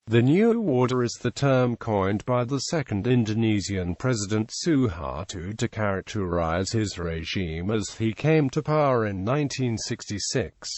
The New Order is the term coined by the second Indonesian President Suharto to characterize his regime as he came to power in 1966.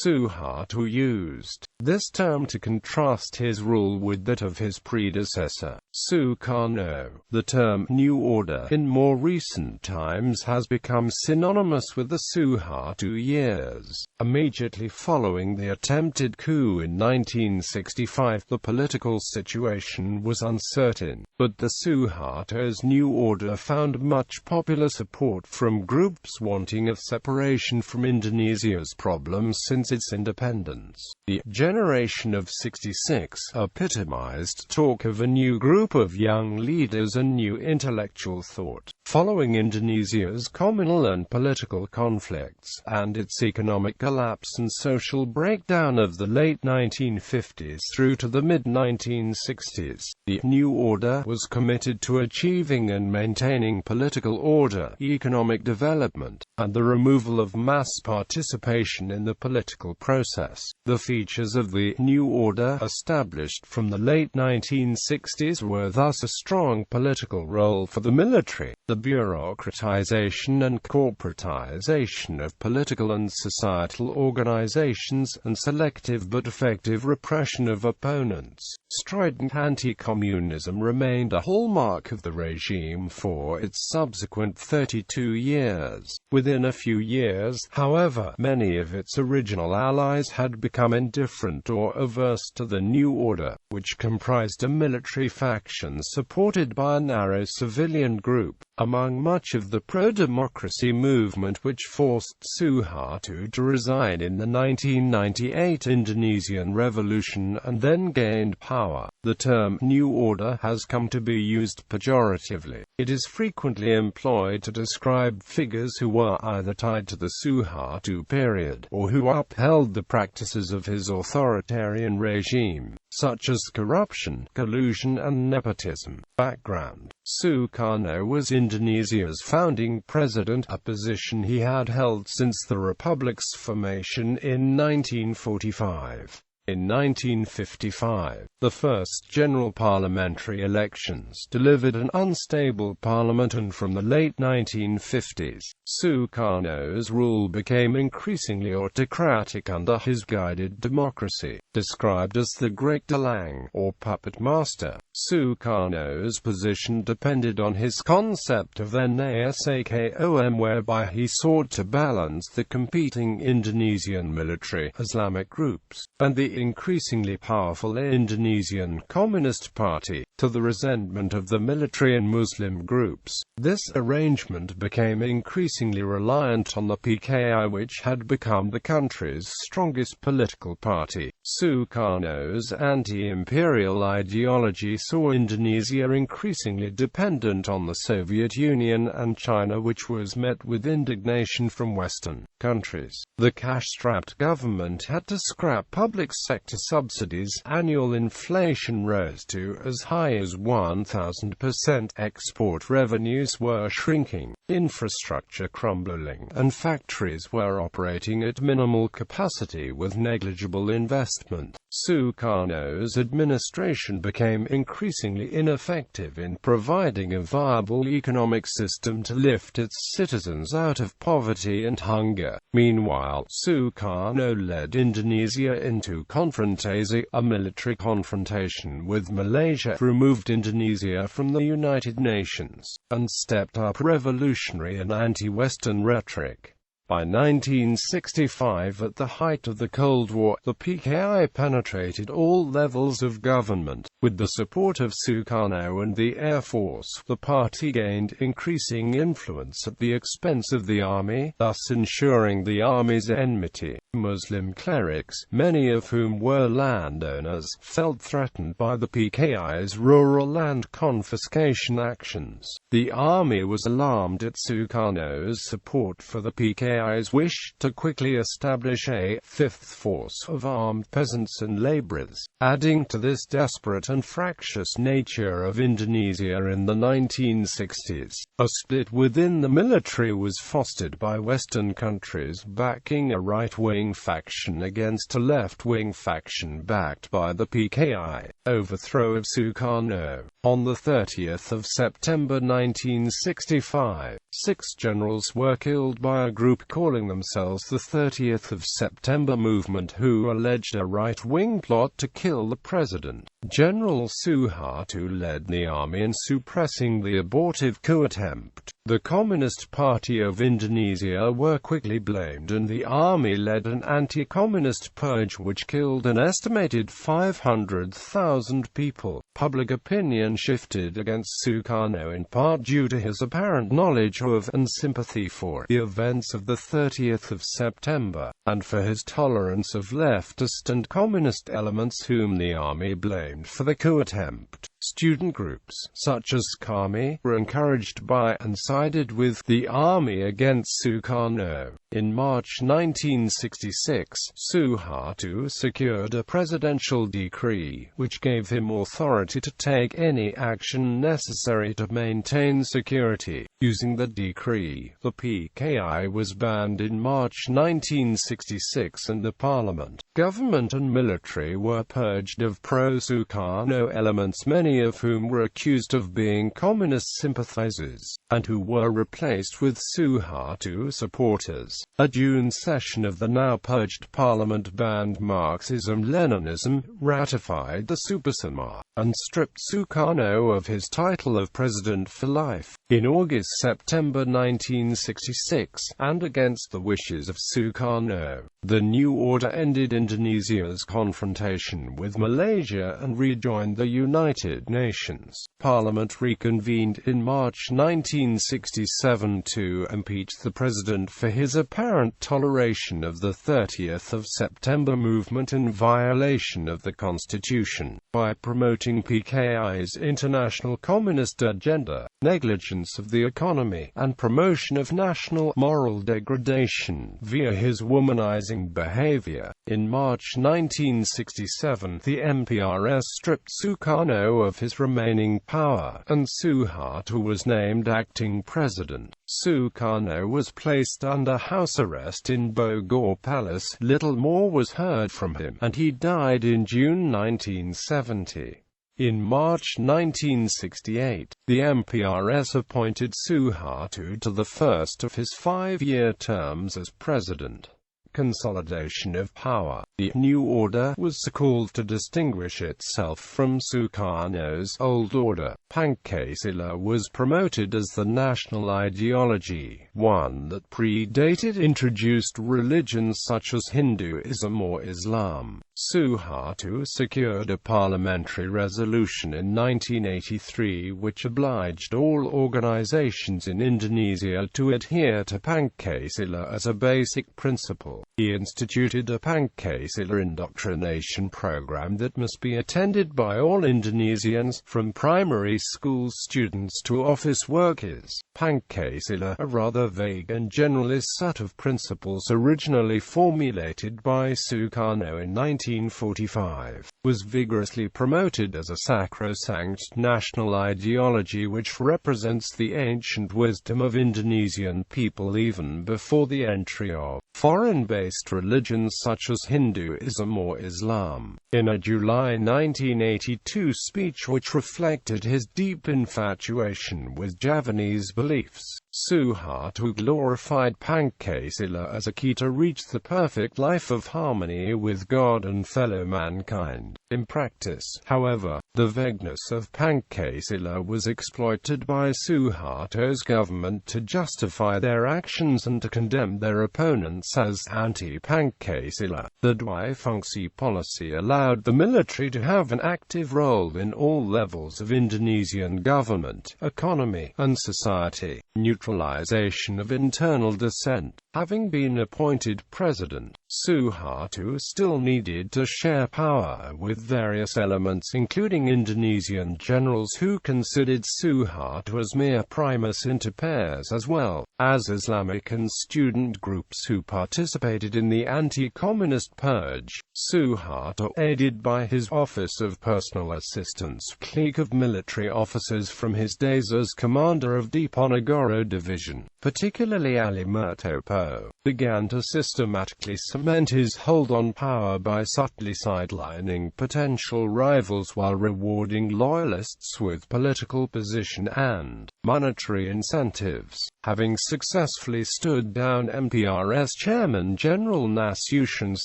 Suharto used this term to contrast his rule with that of his predecessor, Sukarno. The term New Order in more recent times has become synonymous with the Suharto years. Immediately following the attempted coup in 1965, the political situation was uncertain, but the Suharto's New Order found much popular support from groups wanting a separation from Indonesia's problems since its independence. The generation of 66 epitomized talk of a new group of young leaders and new intellectual thought. Following Indonesia's communal and political conflicts, and its economic collapse and social breakdown of the late 1950s through to the mid-1960s, the New Order was committed to achieving and maintaining political order, economic development, and the removal of mass participation in the political process. The features of the New Order established from the late 1960s were thus a strong political role for the military, the bureaucratization and corporatization of political and societal organizations, and selective but effective repression of opponents. Strident anti-communism remained a hallmark of the regime for its subsequent 32 years. Within a few years, however, many of its original allies had become indifferent or averse to the New Order, which comprised a military faction supported by a narrow civilian group. Among much of the pro-democracy movement which forced Suharto to resign in the 1998 Indonesian Revolution and then gained power, the term New Order has come to be used pejoratively. It is frequently employed to describe figures who were either tied to the Suharto period, or who upheld the practices of his authoritarian regime, such as corruption, collusion and nepotism. Background: Sukarno was Indonesia's founding president, a position he had held since the republic's formation in 1945. In 1955, the first general parliamentary elections delivered an unstable parliament, and from the late 1950s, Sukarno's rule became increasingly autocratic under his guided democracy. Described as the Great Dalang, or puppet master, Sukarno's position depended on his concept of NASAKOM, whereby he sought to balance the competing Indonesian military, Islamic groups, and the increasingly powerful Indonesian Communist Party, to the resentment of the military and Muslim groups. This arrangement became increasingly reliant on the PKI, which had become the country's strongest political party. Sukarno's anti-imperial ideology saw Indonesia increasingly dependent on the Soviet Union and China, which was met with indignation from Western countries. The cash-strapped government had to scrap public sector subsidies. Annual inflation rose to as high as 1,000%. Export revenues were shrinking, infrastructure crumbling, and factories were operating at minimal capacity with negligible investment. Sukarno's administration became increasingly ineffective in providing a viable economic system to lift its citizens out of poverty and hunger. Meanwhile, Sukarno led Indonesia into confrontation, a military confrontation with Malaysia, removed Indonesia from the United Nations, and stepped up revolutionary and anti-Western rhetoric. By 1965, at the height of the Cold War, the PKI penetrated all levels of government. With the support of Sukarno and the Air Force, the party gained increasing influence at the expense of the army, thus ensuring the army's enmity. Muslim clerics, many of whom were landowners, felt threatened by the PKI's rural land confiscation actions. The army was alarmed at Sukarno's support for the PKI's wish to quickly establish a fifth force of armed peasants and laborers. Adding to this desperate violent and fractious nature of Indonesia in the 1960s. A split within the military was fostered by Western countries backing a right-wing faction against a left-wing faction backed by the PKI. Overthrow of Sukarno. On the 30th of September 1965, 6 generals were killed by a group calling themselves the 30th of September Movement, who alleged a right-wing plot to kill the president. General Suharto led the army in suppressing the abortive coup attempt. The Communist Party of Indonesia were quickly blamed, and the army led an anti-communist purge which killed an estimated 500,000 people. Public opinion shifted against Sukarno in part due to his apparent knowledge of and sympathy for the events of the 30th of September, and for his tolerance of leftist and communist elements whom the army blamed for the coup attempt. Student groups, such as Kami, were encouraged by and sided with the army against Sukarno. In March 1966, Suharto secured a presidential decree, which gave him authority to take any action necessary to maintain security. Using the decree, the PKI was banned in March 1966 and the parliament, government and military were purged of pro-Sukarno elements, many of whom were accused of being communist sympathizers, and who were replaced with Suharto supporters. A June session of the now purged parliament banned Marxism-Leninism, ratified the Supersema, and stripped Sukarno of his title of president for life. In August-September 1966, and against the wishes of Sukarno, the new order ended Indonesia's confrontation with Malaysia and rejoined the United Nations. Parliament reconvened in March 1967 to impeach the president for his apparent toleration of the 30th of September movement in violation of the Constitution, by promoting PKI's international communist agenda, negligence of the economy, and promotion of national moral degradation via his womanizing behavior. In March 1967, the MPRS stripped Sukarno of his remaining power, and Suharto was named acting president. Sukarno was placed under house arrest in Bogor Palace. Little more was heard from him, and he died in June 1970. In March 1968, the MPRS appointed Suharto to the first of his 5-year terms as president. Consolidation of Power. The new order was called to distinguish itself from Sukarno's old order. Pancasila was promoted as the national ideology, one that predated introduced religions such as Hinduism or Islam. Suharto secured a parliamentary resolution in 1983 which obliged all organizations in Indonesia to adhere to Pancasila as a basic principle. He instituted a Pancasila indoctrination program that must be attended by all Indonesians, from primary school students to office workers. Pancasila, a rather vague and generalist set of principles originally formulated by Sukarno in 1945, was vigorously promoted as a sacrosanct national ideology which represents the ancient wisdom of Indonesian people even before the entry of foreign-based religions such as Hinduism or Islam. In a July 1982 speech which reflected his deep infatuation with Javanese beliefs, Suharto glorified Pancasila as a key to reach the perfect life of harmony with God and fellow mankind. In practice, however, the vagueness of Pancasila was exploited by Suharto's government to justify their actions and to condemn their opponents as anti-Pancasila. The dwi-fungsi policy allowed the military to have an active role in all levels of Indonesian government, economy, and society. Neutralization of internal dissent. Having been appointed president, Suharto still needed to share power with various elements, including Indonesian generals who considered Suharto as mere primus inter pares, as well as Islamic and student groups who participated in the anti-communist purge. Suharto, aided by his Office of Personal Assistance clique of military officers from his days as commander of Diponegoro Division, particularly Ali Murtopo, began to systematically cement his hold on power by subtly sidelining potential rivals while rewarding loyalists with political position and monetary incentives. Having successfully stood down MPRS Chairman General Nasution's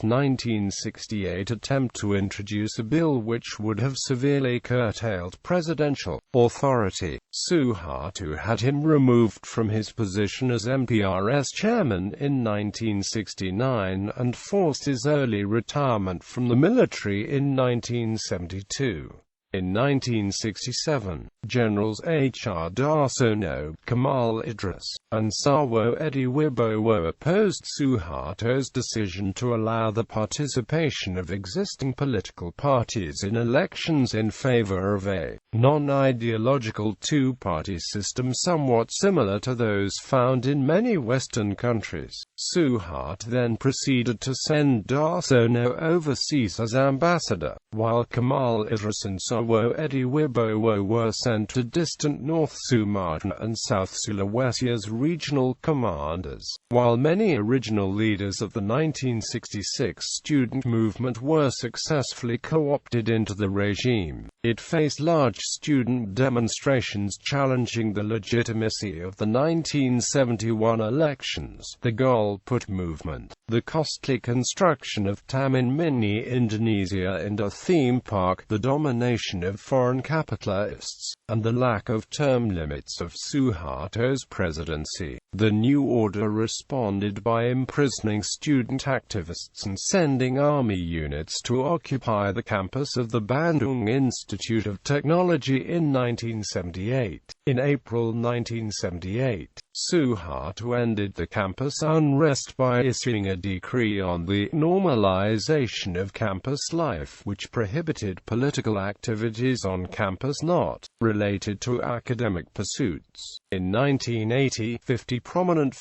1968 attempt to introduce a bill which would have severely curtailed presidential authority, Suharto had him removed from his position as MPRS chairman in 1969 and forced his early retirement from the military in 1972. In 1967, Generals H.R. Darsono, Kamal Idris, and Sawo Edi Wibowo opposed Suharto's decision to allow the participation of existing political parties in elections in favor of a non-ideological two-party system somewhat similar to those found in many Western countries. Suharto then proceeded to send Darsono overseas as ambassador, while Kamal Idris and Sawo Edi Wibowo were sent to distant North Sumatra and South Sulawesi as regional commanders. While many original leaders of the 1966 student movement were successfully co-opted into the regime, it faced large student demonstrations challenging the legitimacy of the 1971 elections, the Golput movement, the costly construction of Taman Mini Indonesia and a theme park, the domination of foreign capitalists, and the lack of term limits of Suharto's presidency. The new order responded by imprisoning student activists and sending army units to occupy the campus of the Bandung Institute of Technology in 1978. In April 1978, Suharto ended the campus unrest by issuing a decree on the normalization of campus life, which prohibited political activities on campus not related to academic pursuits. In 1980, 50 prominent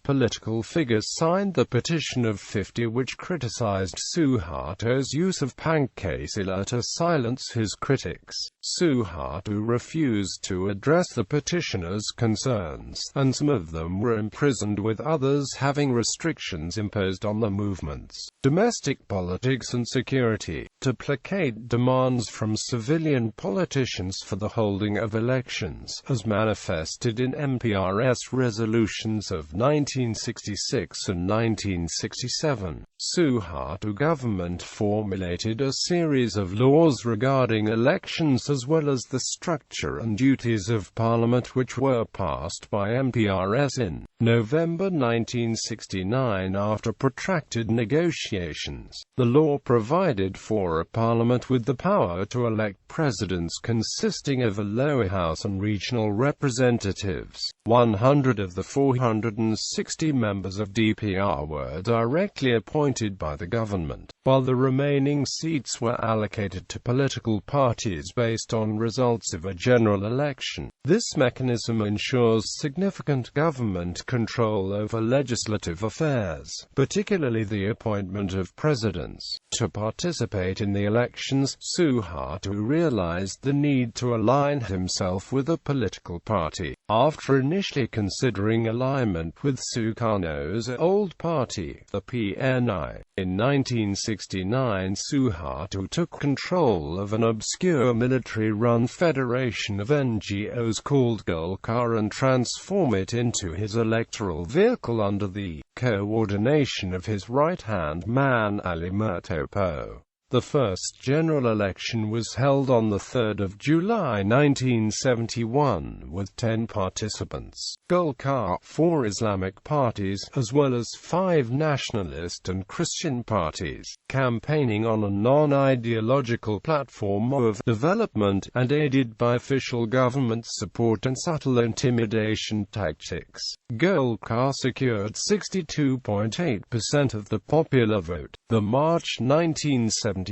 political figures signed the Petition of 50, which criticized Suharto's use of Pancasila to silence his critics. Suharto refused to address the petitioners' concerns, and some of them were imprisoned, with others having restrictions imposed on the movement's domestic politics and security, to placate demands from civilian politicians for the holding of elections, as manifested in MPRS resolutions of 1966 and 1967. Suharto government formulated a series of laws regarding elections as well as the structure and duties of Parliament, which were passed by MPRS in November 1969 after protracted negotiations. The law provided for a parliament with the power to elect presidents consisting of a lower house and regional representatives. 100 of the 460 members of DPR were directly appointed by the government, while the remaining seats were allocated to political parties based on results of a general election. This mechanism ensures significant government control over legislative affairs, particularly the appointment of presidents. To participate in the elections, Suharto realized the need to align himself with a political party. After initially considering alignment with Sukarno's old party, the PNI, in 1969 Suharto took control of an obscure military-run federation of NGOs called Golkar and transformed it into his electoral vehicle under the coordination of his right-hand man Ali Murtopo. The first general election was held on 3 July 1971, with 10 participants, Golkar, 4 Islamic parties, as well as 5 nationalist and Christian parties, campaigning on a non-ideological platform of development, and aided by official government support and subtle intimidation tactics. Golkar secured 62.8% of the popular vote. The March 1973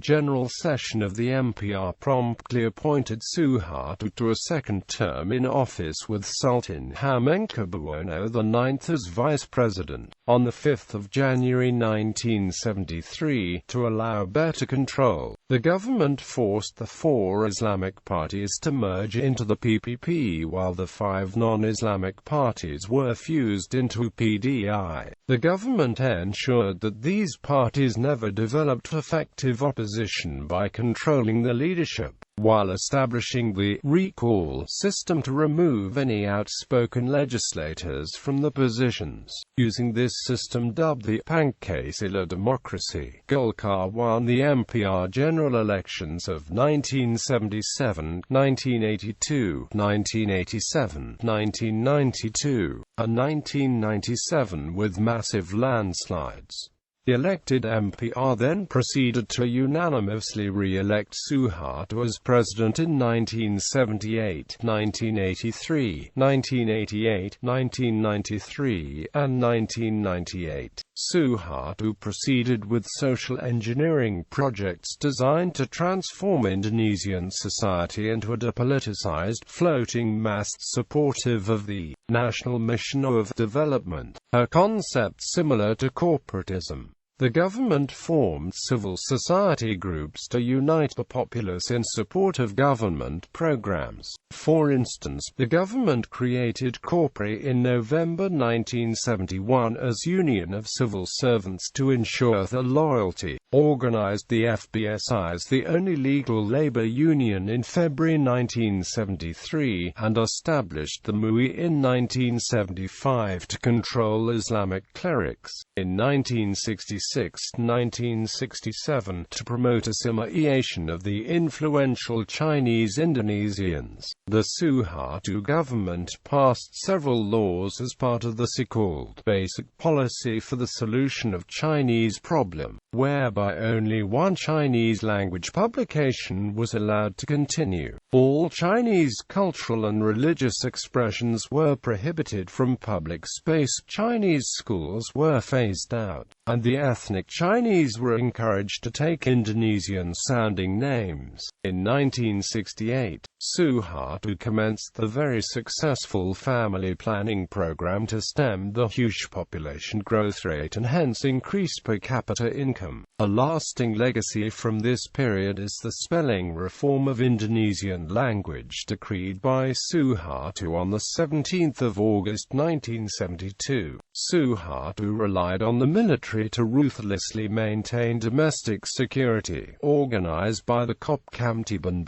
general session of the MPR promptly appointed Suharto to a second term in office with Sultan Hamengkubuwono IX as vice president. On 5 January 1973, to allow better control, the government forced the 4 Islamic parties to merge into the PPP, while the 5 non-Islamic parties were fused into PDI. The government ensured that these parties never developed effective opposition by controlling the leadership, while establishing the recall system to remove any outspoken legislators from the positions. Using this system, dubbed the Pancasila democracy, Golkar won the MPR general elections of 1977, 1982, 1987, 1992, and 1997 with massive landslides. The elected MPR then proceeded to unanimously re-elect Suharto as president in 1978, 1983, 1988, 1993, and 1998. Suharto proceeded with social engineering projects designed to transform Indonesian society into a depoliticized floating mast supportive of the national mission of development, a concept similar to corporatism. The government formed civil society groups to unite the populace in support of government programs. For instance, the government created Corpri in November 1971 as Union of Civil Servants to ensure their loyalty, organized the FBSI as the only legal labor union in February 1973, and established the MUI in 1975 to control Islamic clerics. In 1966-1967, to promote assimilation of the influential Chinese Indonesians, the Suharto government passed several laws as part of the so-called Basic Policy for the Solution of Chinese Problem, whereby only one Chinese language publication was allowed to continue. All Chinese cultural and religious expressions were prohibited from public space. Chinese schools were phased out, and the ethnic Chinese were encouraged to take Indonesian-sounding names. In 1968, Suharto commenced the very successful family planning program to stem the huge population growth rate and hence increase per capita income. A lasting legacy from this period is the spelling reform of Indonesian language decreed by Suharto on 17 August 1972. Suharto relied on the military to ruthlessly maintain domestic security, organized by the Kopkamtiban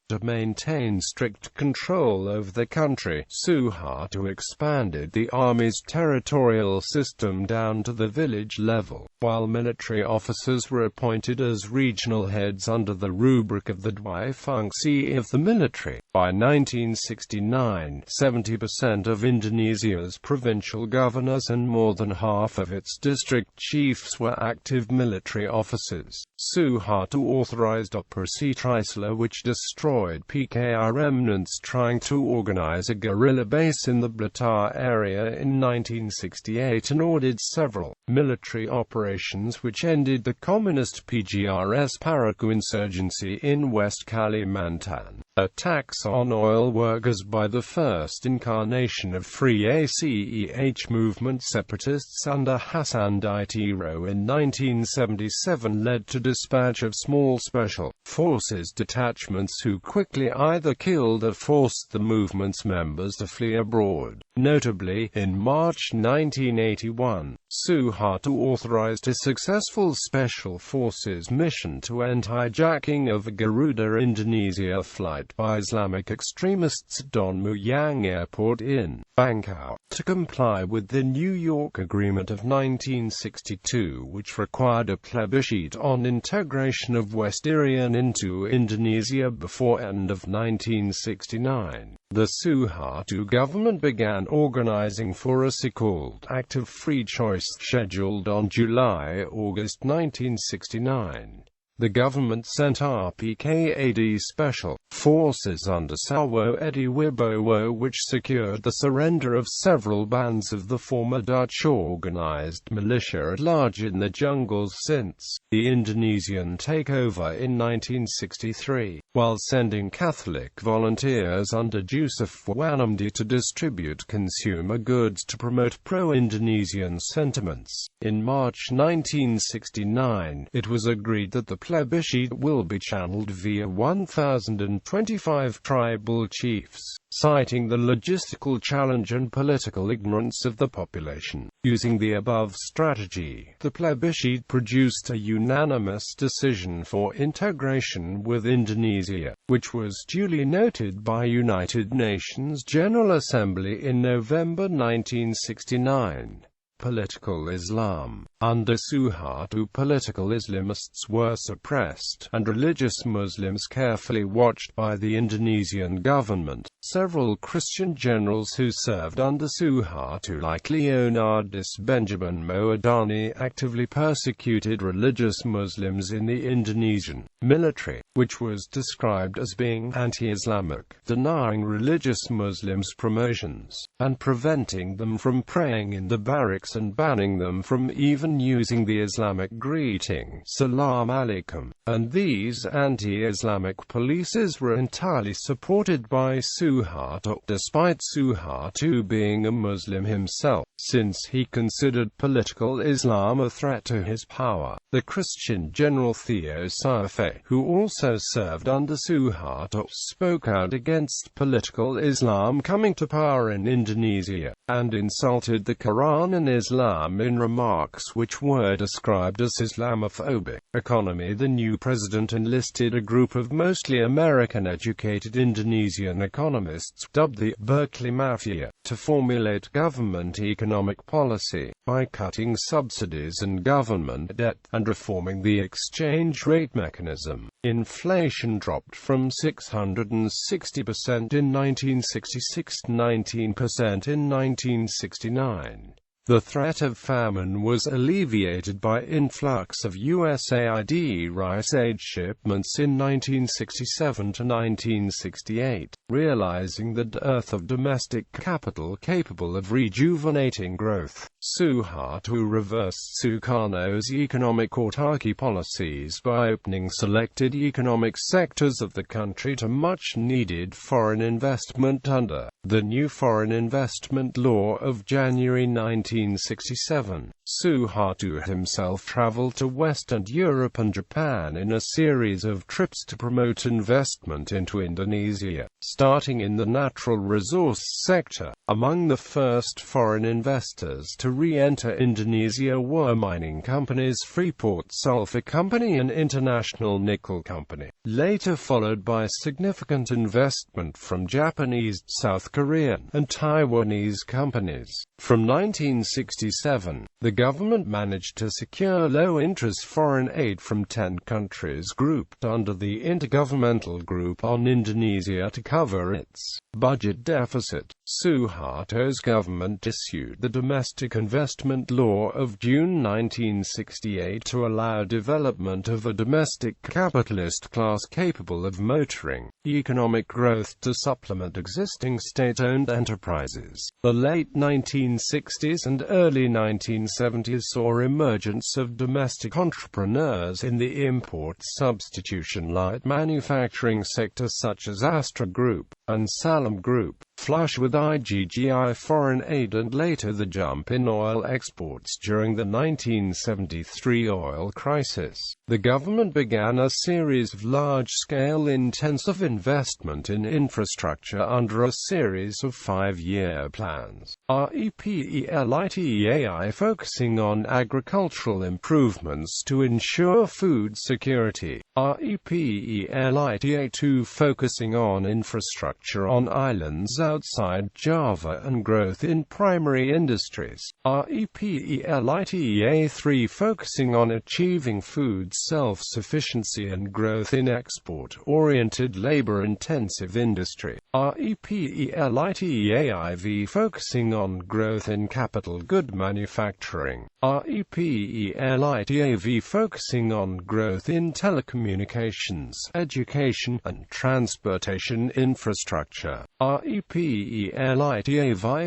to maintain strict control over the country. Suharto expanded the army's territorial system down to the village level, while military officers were appointed as regional heads under the rubric of the Dwi Fungsi of the military. By 1969, 70% of Indonesia's provincial governors and more than half of its district chiefs were active military officers. Suharto authorized Operasi Trisula, which destroyed PKI remnants trying to organize a guerrilla base in the Blitar area in 1968, and ordered several military operations which ended the communist PGRS Paraku insurgency in West Kalimantan. Attacks on oil workers by the first incarnation of Free ACEH movement separatists under Hassan Daitiro in 1977 led to dispatch of small special forces detachments who quickly either killed or forced the movement's members to flee abroad. Notably, in March 1981, Suharto authorized a successful Special Forces mission to end hijacking of a Garuda Indonesia flight by Islamic extremists at Don Mueang Airport in Bangkok, to comply with the New York Agreement of 1962, which required a plebiscite on integration of West Irian into Indonesia before end of 1969. The Suharto government began organizing for a so-called Act of Free Choice scheduled on July-August 1969. The government sent RPKAD Special Forces under Salwo Edi Wibowo, which secured the surrender of several bands of the former Dutch organized militia at large in the jungles since the Indonesian takeover in 1963, while sending Catholic volunteers under Jusuf Wanamdi to distribute consumer goods to promote pro-Indonesian sentiments. In March 1969, it was agreed that the plebiscite will be channeled via 1,025 tribal chiefs, citing the logistical challenge and political ignorance of the population. Using the above strategy, the plebiscite produced a unanimous decision for integration with Indonesia, which was duly noted by United Nations General Assembly in November 1969. Political Islam. Under Suharto, political Islamists were suppressed, and religious Muslims carefully watched by the Indonesian government. Several Christian generals who served under Suharto, like Leonardus Benjamin Moadani, actively persecuted religious Muslims in the Indonesian military, which was described as being anti-Islamic, denying religious Muslims promotions, and preventing them from praying in the barracks and banning them from even using the Islamic greeting, Salam Alaikum. And these anti-Islamic policies were entirely supported by Suharto, despite Suharto being a Muslim himself, since he considered political Islam a threat to his power. The Christian general Theo Safe, who also served under Suharto, spoke out against political Islam coming to power in Indonesia, and insulted the Quran and Islam in remarks which were described as Islamophobic. Economy. The new president enlisted a group of mostly American-educated Indonesian economists, dubbed the Berkeley Mafia, to formulate government economic policy, by cutting subsidies and government debt, and reforming the exchange rate mechanism. Inflation dropped from 660% in 1966 to 19% in 1969. The threat of famine was alleviated by influx of USAID rice aid shipments in 1967 to 1968, realizing the dearth of domestic capital capable of rejuvenating growth. Suharto reversed Sukarno's economic autarky policies by opening selected economic sectors of the country to much-needed foreign investment under the new Foreign Investment Law of January 1967. Suharto himself traveled to Western Europe and Japan in a series of trips to promote investment into Indonesia, starting in the natural resource sector. Among the first foreign investors to re-enter Indonesia were mining companies Freeport Sulphur Company and International Nickel Company, later followed by significant investment from Japanese, South Korean, and Taiwanese companies. From 1967, the government managed to secure low-interest foreign aid from 10 countries grouped under the Intergovernmental Group on Indonesia to cover its budget deficit. Suharto's government issued the Domestic Investment Law of June 1968 to allow development of a domestic capitalist class capable of motoring economic growth to supplement existing state-owned enterprises. The late 1960s and early 1970s saw emergence of domestic entrepreneurs in the import substitution light manufacturing sector such as Astra Group and Salam Group. flush with IGGI foreign aid and later the jump in oil exports during the 1973 oil crisis, the government began a series of large-scale intensive investment in infrastructure under a series of 5-year plans. REPELITEAI focusing on agricultural improvements to ensure food security. REPELITEA2 focusing on infrastructure on islands outside Java and growth in primary industries. REPELITEA3 focusing on achieving food self-sufficiency and growth in export-oriented labor-intensive industry. REPELITEAIV focusing on growth in capital good manufacturing. REPELITEAV focusing on growth in telecommunications, education, and transportation infrastructure. REPELITEAV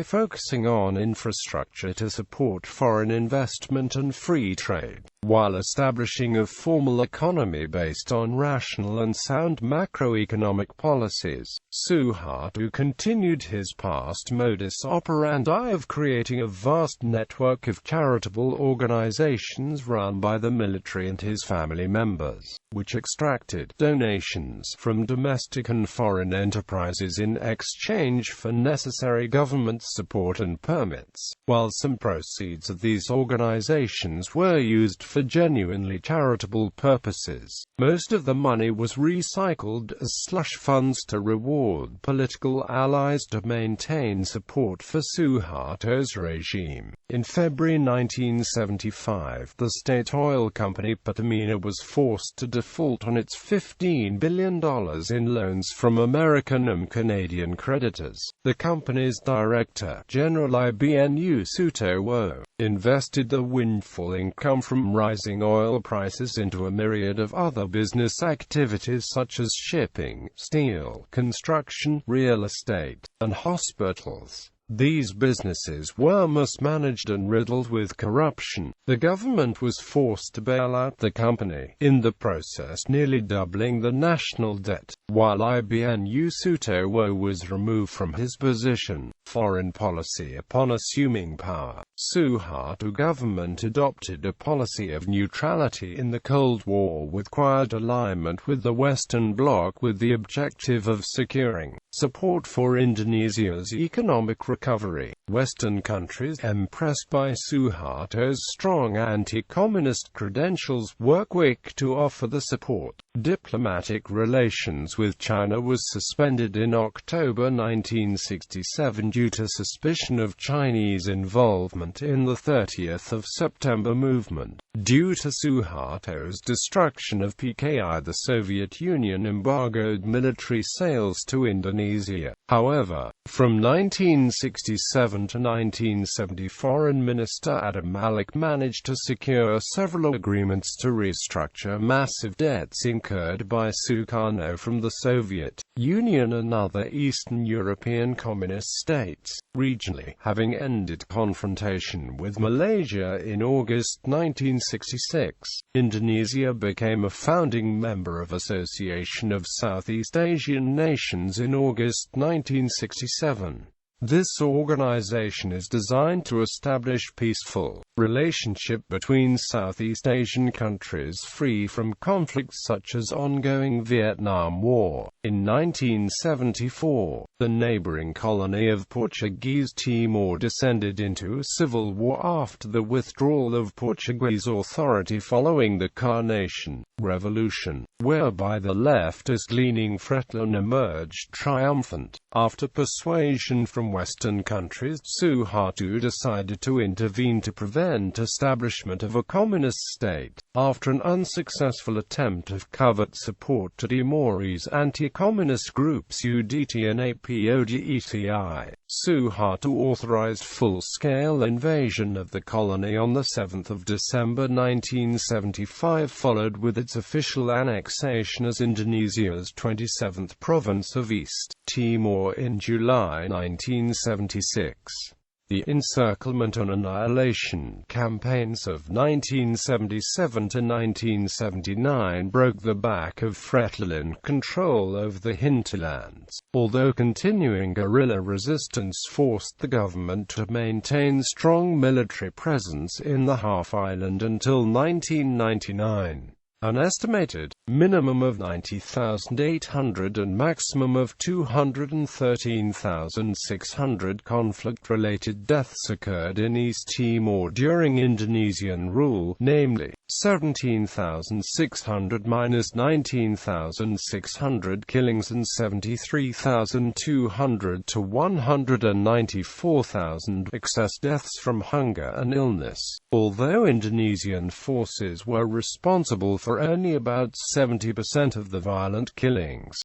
focusing on infrastructure to support foreign investment and free trade, while establishing a formal economy based on rational and sound macroeconomic policies. Suharto continued his past modus operandi of creating a vast network of charitable organizations run by the military and his family members, which extracted donations from domestic and foreign enterprises in exchange for necessary government support and permits, while some proceeds of these organizations were used for genuinely charitable purposes. Most of the money was recycled as slush funds to reward political allies to maintain support for Suharto's regime. In February 1975, the state oil company Pertamina was forced to default on its $15 billion in loans from American and Canadian creditors. The company's director, General Ibnu Sutowo, invested the windfall income from rising oil prices into a myriad of other business activities such as shipping, steel, construction, real estate, and hospitals. These businesses were mismanaged and riddled with corruption. The government was forced to bail out the company, in the process nearly doubling the national debt. While Ibnu Sutowo was removed from his position, foreign policy upon assuming power, Suharto government adopted a policy of neutrality in the Cold War with quiet alignment with the Western Bloc with the objective of securing support for Indonesia's economic recovery. Western countries, impressed by Suharto's strong anti-communist credentials, were quick to offer the support. Diplomatic relations with China was suspended in October 1967 due to suspicion of Chinese involvement in the 30th of September movement. Due to Suharto's destruction of PKI, the Soviet Union embargoed military sales to Indonesia. However, from 1967 to 1970, Foreign Minister Adam Malik managed to secure several agreements to restructure massive debts incurred by Sukarno from the Soviet Union and other Eastern European communist states. Regionally, having ended confrontation with Malaysia in August 1966, Indonesia became a founding member of Association of Southeast Asian Nations in August 1967. This organization is designed to establish peaceful relationship between Southeast Asian countries free from conflicts such as ongoing Vietnam War. In 1974, the neighboring colony of Portuguese Timor descended into civil war after the withdrawal of Portuguese authority following the Carnation Revolution, whereby the leftist-leaning Fretilin emerged triumphant. After persuasion from Western countries, Suharto decided to intervene to prevent establishment of a communist state. After an unsuccessful attempt of covert support to Timorese anti-communist groups UDT and APODETI, Suharto authorized full-scale invasion of the colony on 7 December 1975, followed with its official annexation as Indonesia's 27th province of East Timor in July 1976. The encirclement and annihilation campaigns of 1977 to 1979 broke the back of Fretilin control over the hinterlands, although continuing guerrilla resistance forced the government to maintain strong military presence in the half-island until 1999. An estimated minimum of 90,800 and maximum of 213,600 conflict-related deaths occurred in East Timor during Indonesian rule, namely 17,600 minus 19,600 killings and 73,200 to 194,000 excess deaths from hunger and illness. Although Indonesian forces were responsible for only about 70% of the violent killings,